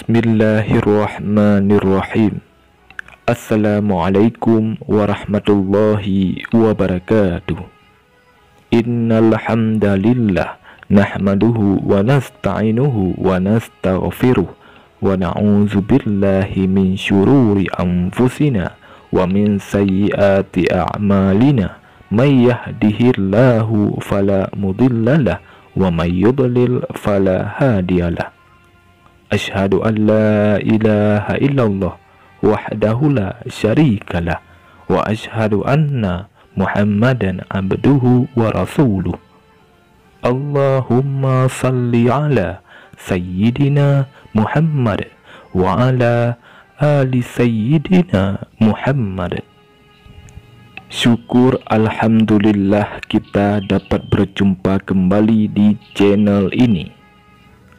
Bismillahirrahmanirrahim. Assalamualaikum warahmatullahi wabarakatuh. Innal hamdalillah nahmaduhu wa nasta'inuhu wa nastaghfiruh wa na'udzu billahi min syururi anfusina wa min sayyiati a'malina. May yahdihillahu fala mudhillalah wa may yudlil fala hadiyalah. Asyhadu an la ilaha illallah wahdahu la syarikalah wa asyhadu anna Muhammadan abduhu wa rasuluh. Allahumma salli ala sayyidina Muhammad wa ala ali sayyidina Muhammad. Syukur alhamdulillah kita dapat berjumpa kembali di channel ini.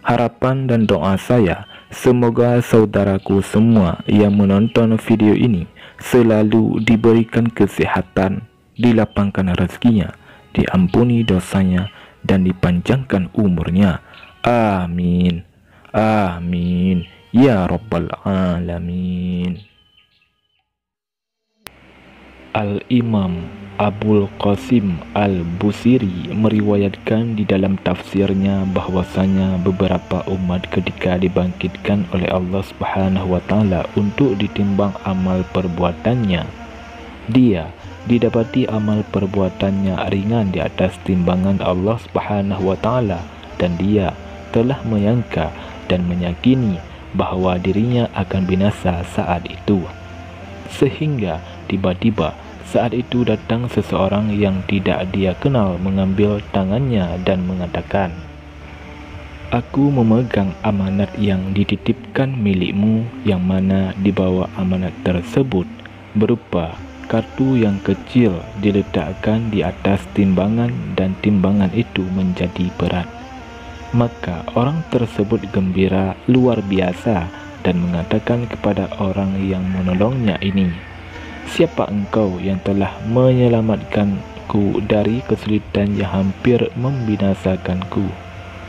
Harapan dan doa saya, semoga saudaraku semua yang menonton video ini selalu diberikan kesehatan, dilapangkan rezekinya, diampuni dosanya, dan dipanjangkan umurnya. Amin. Amin. Ya Rabbal Alamin. Al-Imam Abul Qasim Al-Busiri meriwayatkan di dalam tafsirnya bahwasanya beberapa umat ketika dibangkitkan oleh Allah Subhanahu wa taala untuk ditimbang amal perbuatannya, dia didapati amal perbuatannya ringan di atas timbangan Allah Subhanahu wa taala, dan dia telah menyangka dan meyakini bahwa dirinya akan binasa saat itu. Sehingga tiba-tiba saat itu datang seseorang yang tidak dia kenal mengambil tangannya dan mengatakan, "Aku memegang amanat yang dititipkan milikmu, yang mana di bawah amanat tersebut berupa kartu yang kecil diletakkan di atas timbangan dan timbangan itu menjadi berat." Maka orang tersebut gembira luar biasa dan mengatakan kepada orang yang menolongnya ini, "Siapa engkau yang telah menyelamatkanku dari kesulitan yang hampir membinasakanku?"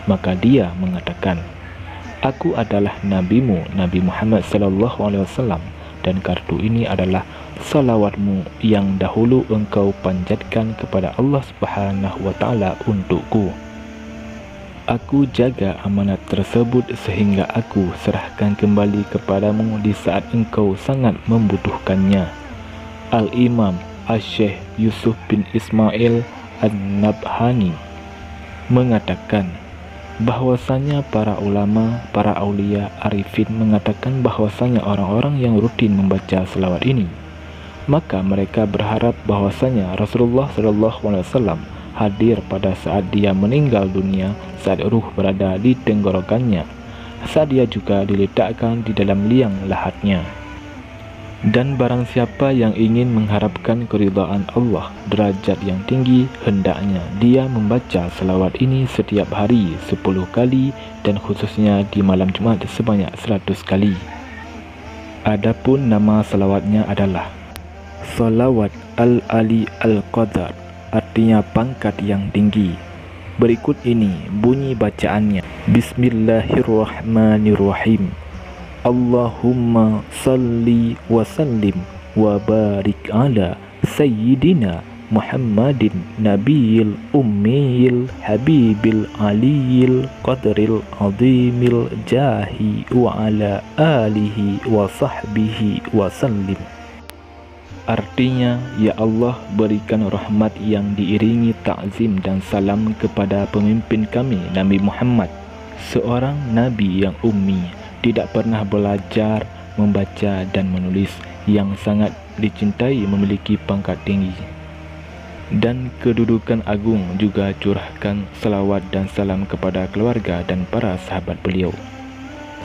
Maka dia mengatakan, "Aku adalah nabimu, Nabi Muhammad SAW, dan kartu ini adalah salawatmu yang dahulu engkau panjatkan kepada Allah Subhanahu wa taala untukku. Aku jaga amanat tersebut sehingga aku serahkan kembali kepadamu di saat engkau sangat membutuhkannya." Al-Imam Asy-Syaikh Yusuf bin Ismail An-Nabhani mengatakan bahwasanya para ulama, para aulia, arifin mengatakan bahwasanya orang-orang yang rutin membaca selawat ini, maka mereka berharap bahwasanya Rasulullah SAW hadir pada saat dia meninggal dunia, saat ruh berada di tenggorokannya, saat dia juga diletakkan di dalam liang lahatnya. Dan barang siapa yang ingin mengharapkan keridhaan Allah, derajat yang tinggi, hendaknya dia membaca selawat ini setiap hari 10 kali, dan khususnya di malam Jumat sebanyak 100 kali. Adapun nama selawatnya adalah Salawat Al-Ali Al-Qadar, artinya pangkat yang tinggi. Berikut ini bunyi bacaannya. Bismillahirrahmanirrahim. Allahumma salli wa sallim wa barik ala sayyidina Muhammadin nabiyil ummiyil habibil aliyil qadril azimil jahi wa ala alihi wa sahbihi wa sallim. Artinya, ya Allah, berikan rahmat yang diiringi ta'zim dan salam kepada pemimpin kami Nabi Muhammad, seorang nabi yang ummi, tidak pernah belajar, membaca dan menulis, yang sangat dicintai, memiliki pangkat tinggi dan kedudukan agung. Juga curahkan salawat dan salam kepada keluarga dan para sahabat beliau.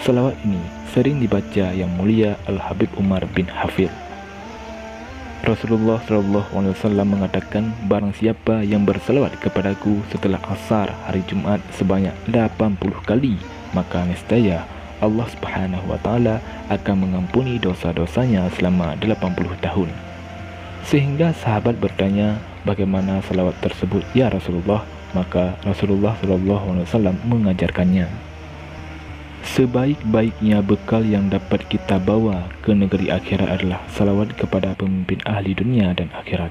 Salawat ini sering dibaca Yang Mulia Al-Habib Umar bin Hafidh. Rasulullah SAW mengatakan, barang siapa yang bersalawat kepadaku setelah asar hari Jumat sebanyak 80 kali, maka niscaya Allah Subhanahu wa taala akan mengampuni dosa-dosanya selama 80 tahun. Sehingga sahabat bertanya, bagaimana salawat tersebut ya Rasulullah? Maka Rasulullah SAW mengajarkannya. Sebaik-baiknya bekal yang dapat kita bawa ke negeri akhirat adalah salawat kepada pemimpin ahli dunia dan akhirat.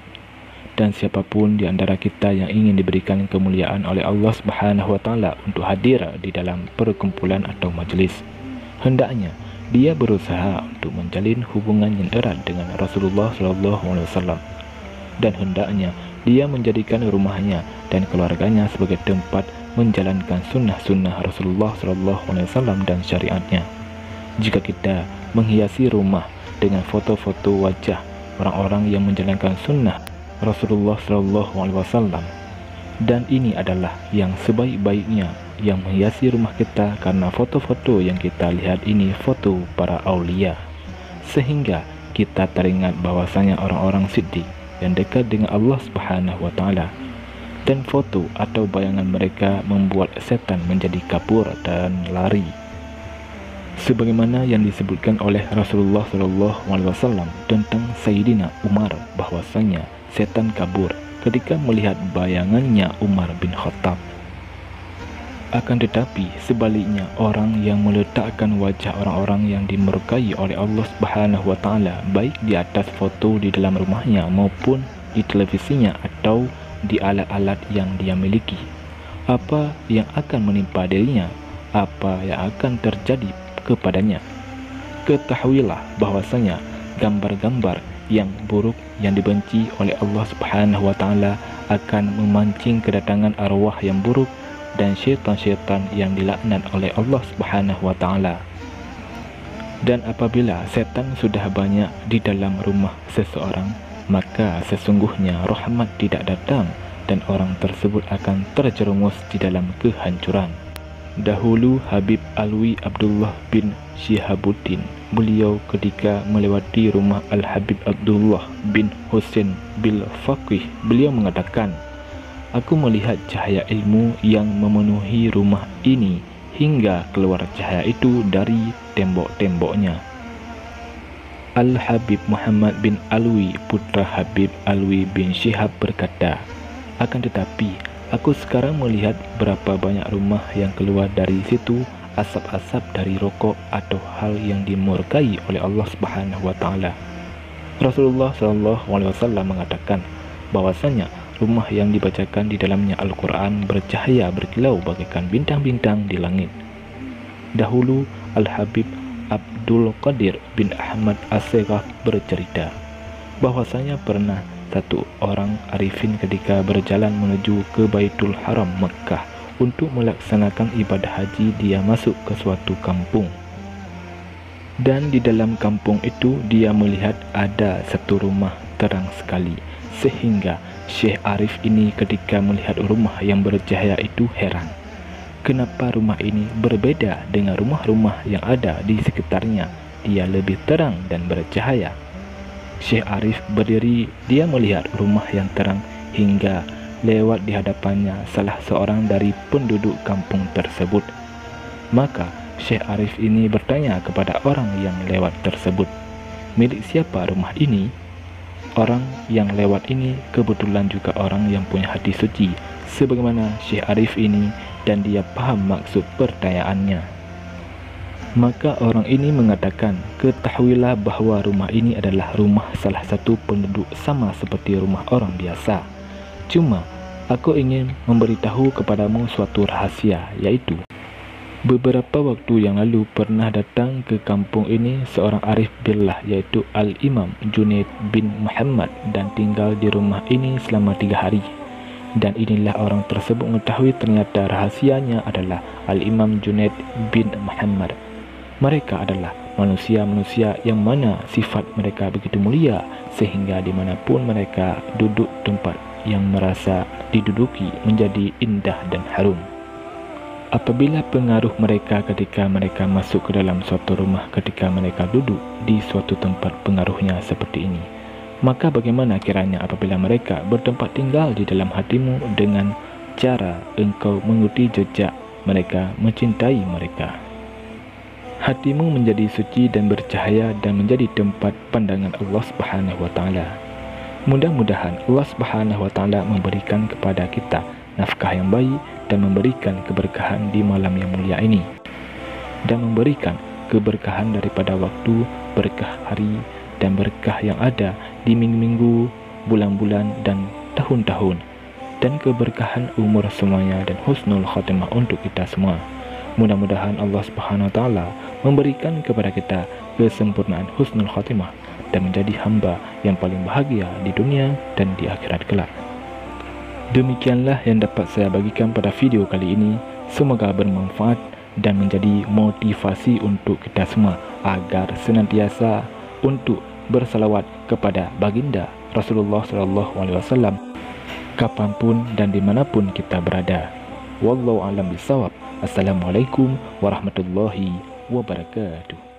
Dan siapapun di antara kita yang ingin diberikan kemuliaan oleh Allah Subhanahu wa taala untuk hadir di dalam perkumpulan atau majelis, hendaknya dia berusaha untuk menjalin hubungan yang erat dengan Rasulullah SAW, dan hendaknya dia menjadikan rumahnya dan keluarganya sebagai tempat menjalankan sunnah-sunnah Rasulullah SAW dan syariatnya. Jika kita menghiasi rumah dengan foto-foto wajah orang-orang yang menjalankan sunnah Rasulullah SAW, dan ini adalah yang sebaik-baiknya yang menghiasi rumah kita, karena foto-foto yang kita lihat ini foto para aulia, sehingga kita teringat bahwasanya orang-orang siddiq yang dekat dengan Allah Subhanahu wa taala, dan foto atau bayangan mereka membuat setan menjadi kabur dan lari. Sebagaimana yang disebutkan oleh Rasulullah SAW tentang Sayyidina Umar, bahwasanya setan kabur ketika melihat bayangannya Umar bin Khattab. Akan tetapi sebaliknya, orang yang meletakkan wajah orang-orang yang dimurkai oleh Allah Subhanahu wa taala baik di atas foto di dalam rumahnya maupun di televisinya atau di alat-alat yang dia miliki, apa yang akan menimpa dirinya, apa yang akan terjadi kepadanya. Ketahuilah bahwasanya gambar-gambar yang buruk yang dibenci oleh Allah Subhanahu wa taala akan memancing kedatangan arwah yang buruk dan syaitan-syaitan yang dilaknat oleh Allah Subhanahu wa taala. Dan apabila setan sudah banyak di dalam rumah seseorang, maka sesungguhnya rahmat tidak datang dan orang tersebut akan terjerumus di dalam kehancuran. Dahulu Habib Alwi Abdullah bin Syihabuddin, beliau ketika melewati rumah Al-Habib Abdullah bin Husain bil Faqih, beliau mengatakan, "Aku melihat cahaya ilmu yang memenuhi rumah ini hingga keluar cahaya itu dari tembok-temboknya." Al-Habib Muhammad bin Alwi, putra Habib Alwi bin Syihab berkata, "Akan tetapi, aku sekarang melihat berapa banyak rumah yang keluar dari situ asap-asap dari rokok atau hal yang dimurkai oleh Allah Subhanahu wa taala." Rasulullah SAW mengatakan bahwasanya rumah yang dibacakan di dalamnya Al-Quran bercahaya berkilau bagaikan bintang-bintang di langit. Dahulu Al-Habib Abdul Qadir bin Ahmad As-Seghaf bercerita bahwasanya pernah satu orang arifin ketika berjalan menuju ke Baitul Haram Mekah untuk melaksanakan ibadah haji, dia masuk ke suatu kampung, dan di dalam kampung itu dia melihat ada satu rumah terang sekali, sehingga Syekh Arif ini ketika melihat rumah yang bercahaya itu heran, kenapa rumah ini berbeda dengan rumah-rumah yang ada di sekitarnya, dia lebih terang dan bercahaya. Syekh Arif berdiri, dia melihat rumah yang terang hingga lewat di hadapannya salah seorang dari penduduk kampung tersebut. Maka Syekh Arif ini bertanya kepada orang yang lewat tersebut, "Milik siapa rumah ini?" Orang yang lewat ini kebetulan juga orang yang punya hati suci sebagaimana Syekh Arif ini, dan dia paham maksud pertanyaannya. Maka orang ini mengatakan, "Ketahuilah bahwa rumah ini adalah rumah salah satu penduduk sama seperti rumah orang biasa. Cuma aku ingin memberitahu kepadamu suatu rahasia, yaitu beberapa waktu yang lalu pernah datang ke kampung ini seorang arif billah, yaitu Al-Imam Junaid bin Muhammad, dan tinggal di rumah ini selama 3 hari. Dan inilah orang tersebut mengetahui ternyata rahasianya adalah Al-Imam Junaid bin Muhammad. Mereka adalah manusia-manusia yang mana sifat mereka begitu mulia, sehingga dimanapun mereka duduk tempat yang merasa diduduki menjadi indah dan harum. Apabila pengaruh mereka ketika mereka masuk ke dalam suatu rumah, ketika mereka duduk di suatu tempat pengaruhnya seperti ini, maka bagaimana kiranya apabila mereka bertempat tinggal di dalam hatimu dengan cara engkau mengikuti jejak mereka, mencintai mereka. Hatimu menjadi suci dan bercahaya dan menjadi tempat pandangan Allah Subhanahu wa taala. Mudah-mudahan Allah Subhanahu wa taala memberikan kepada kita nafkah yang baik dan memberikan keberkahan di malam yang mulia ini. dan memberikan keberkahan daripada waktu, berkah hari, dan berkah yang ada di minggu-minggu, bulan-bulan, dan tahun-tahun, dan keberkahan umur semuanya, dan husnul khatimah untuk kita semua. Mudah-mudahan Allah Subhanahu wa Ta'ala memberikan kepada kita kesempurnaan husnul khatimah dan menjadi hamba yang paling bahagia di dunia dan di akhirat kelak. Demikianlah yang dapat saya bagikan pada video kali ini. Semoga bermanfaat dan menjadi motivasi untuk kita semua agar senantiasa untuk bersalawat kepada baginda Rasulullah SAW kapanpun dan dimanapun kita berada. Wallahu a'lam bishawab. Assalamualaikum warahmatullahi wabarakatuh.